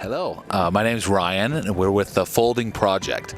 Hello, my name is Ryan, and we're with the Folding Project.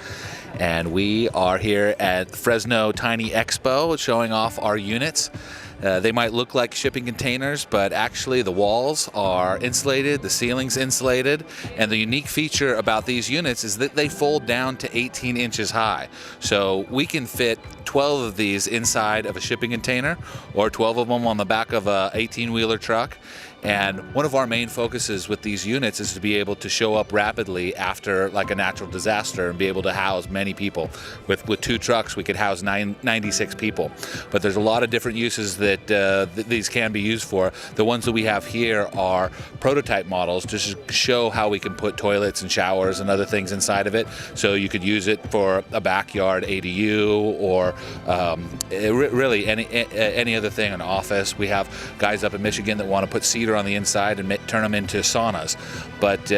And we are here at Fresno Tiny Expo showing off our units. They might look like shipping containers, but actually the walls are insulated, the ceiling's insulated, and the unique feature about these units is that they fold down to 18 inches high. So we can fit 12 of these inside of a shipping container, or 12 of them on the back of a 18-wheeler truck. And one of our main focuses with these units is to be able to show up rapidly after like a natural disaster and be able to house many people. With two trucks, we could house 96 people. But there's a lot of different uses that these can be used for. The ones that we have here are prototype models to show how we can put toilets and showers and other things inside of it. So you could use it for a backyard ADU or really any other thing, an office. We have guys up in Michigan that want to put cedar on the inside and turn them into saunas. But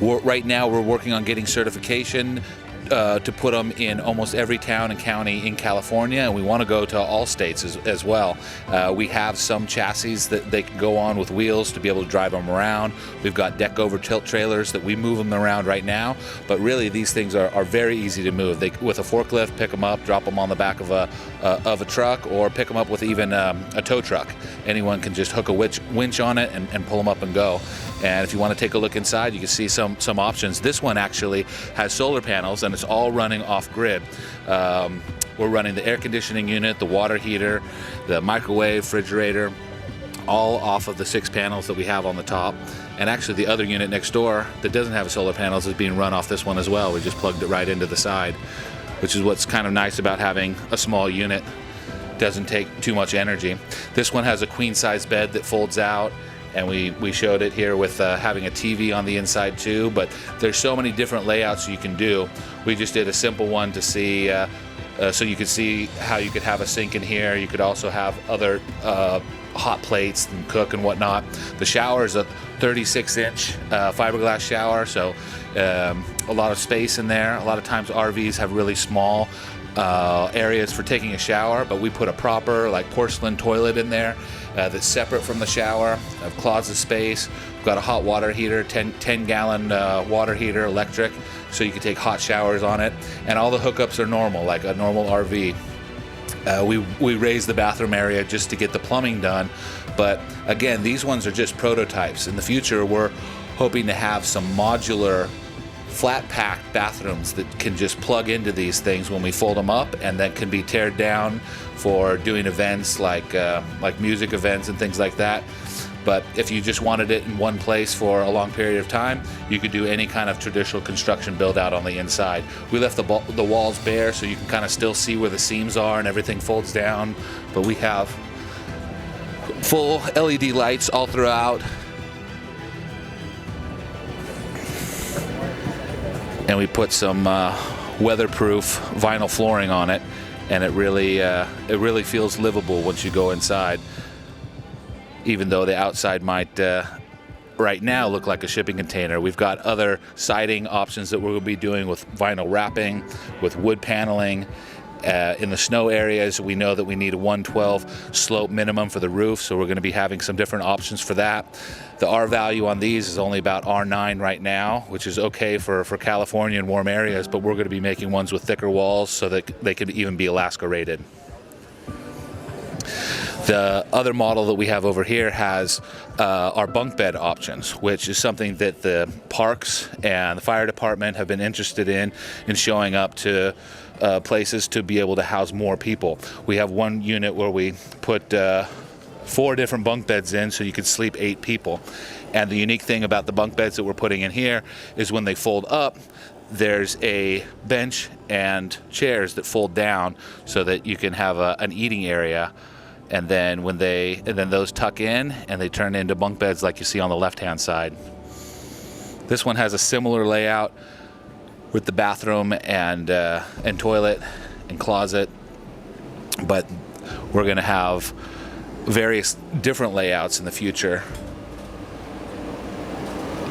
right now we're working on getting certification to put them in almost every town and county in California, and we want to go to all states as well. We have some chassis that they can go on with wheels to be able to drive them around. We've got deck over tilt trailers that we move them around right now, but really these things are very easy to move. With a forklift, pick them up, drop them on the back of a truck, or pick them up with even a tow truck. Anyone can just hook a winch on it and pull them up and go. And if you want to take a look inside, you can see some options. This one actually has solar panels, and it's all running off grid. We're running the air conditioning unit, the water heater, the microwave, refrigerator, all off of the 6 panels that we have on the top. And actually the other unit next door that doesn't have solar panels is being run off this one as well. We just plugged it right into the side, which is what's kind of nice about having a small unit. Doesn't take too much energy. This one has a queen size bed that folds out, and we showed it here with having a TV on the inside too, but there's so many different layouts you can do. We just did a simple one to see, so you could see how you could have a sink in here. You could also have other hot plates and cook and whatnot. The shower is a 36-inch fiberglass shower, so a lot of space in there. A lot of times RVs have really small areas for taking a shower, but we put a proper like porcelain toilet in there that's separate from the shower, have closet space. We've got a hot water heater, 10-gallon water heater, electric, so you can take hot showers on it. And all the hookups are normal, like a normal RV. We raised the bathroom area just to get the plumbing done, but again, these ones are just prototypes. In the future, we're hoping to have some modular flat packed bathrooms that can just plug into these things when we fold them up, and then can be teared down for doing events like music events and things like that. But if you just wanted it in one place for a long period of time, you could do any kind of traditional construction build out on the inside. We left the walls bare so you can kind of still see where the seams are and everything folds down, but we have full LED lights all throughout. And we put some weatherproof vinyl flooring on it, and it really feels livable once you go inside, even though the outside might right now look like a shipping container. We've got other siding options that we're going to be doing with vinyl wrapping, with wood paneling. In the snow areas, we know that we need a 112 slope minimum for the roof, so we're going to be having some different options for that. The R value on these is only about R9 right now, which is okay for California and warm areas, but we're going to be making ones with thicker walls so that they could even be Alaska rated. The other model that we have over here has our bunk bed options, which is something that the parks and the fire department have been interested in showing up to places to be able to house more people. We have one unit where we put 4 different bunk beds in so you could sleep 8 people. And the unique thing about the bunk beds that we're putting in here is when they fold up, there's a bench and chairs that fold down so that you can have an eating area. And then those tuck in and they turn into bunk beds like you see on the left-hand side. This one has a similar layout with the bathroom and toilet and closet, but we're going to have various different layouts in the future.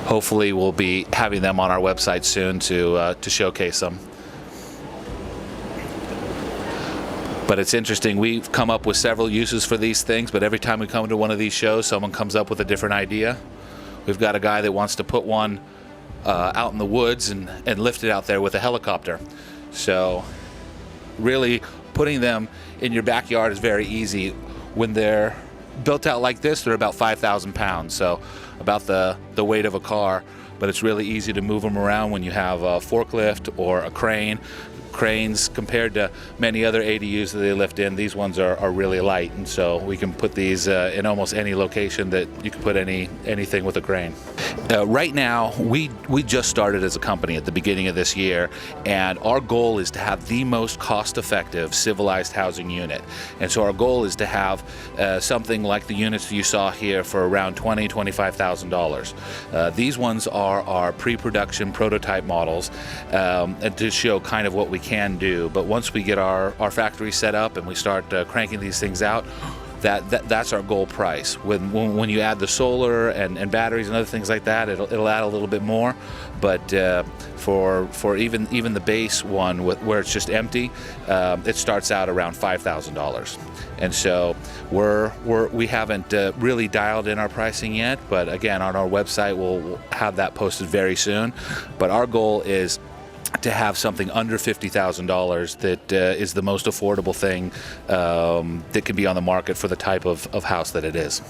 Hopefully we'll be having them on our website soon to showcase them. But it's interesting, we've come up with several uses for these things, but every time we come to one of these shows, someone comes up with a different idea. We've got a guy that wants to put one out in the woods and lift it out there with a helicopter. So really putting them in your backyard is very easy. When they're built out like this, they're about 5,000 pounds, so about the weight of a car, but it's really easy to move them around when you have a forklift or a crane. Cranes, compared to many other ADUs that they lift in, these ones are really light, and so we can put these in almost any location that you can put anything with a crane. Right now, we just started as a company at the beginning of this year, and our goal is to have the most cost-effective civilized housing unit. And so our goal is to have something like the units you saw here for around $20,000-$25,000. These ones are our pre-production prototype models, and to show kind of what we can do. But once we get our factory set up and we start cranking these things out, that's our goal price. When you add the solar and batteries and other things like that, it'll add a little bit more. But for even the base one where it's just empty, it starts out around $5,000. And so we haven't really dialed in our pricing yet. But again, on our website we'll have that posted very soon. But our goal is to have something under $50,000 that is the most affordable thing that can be on the market for the type of house that it is.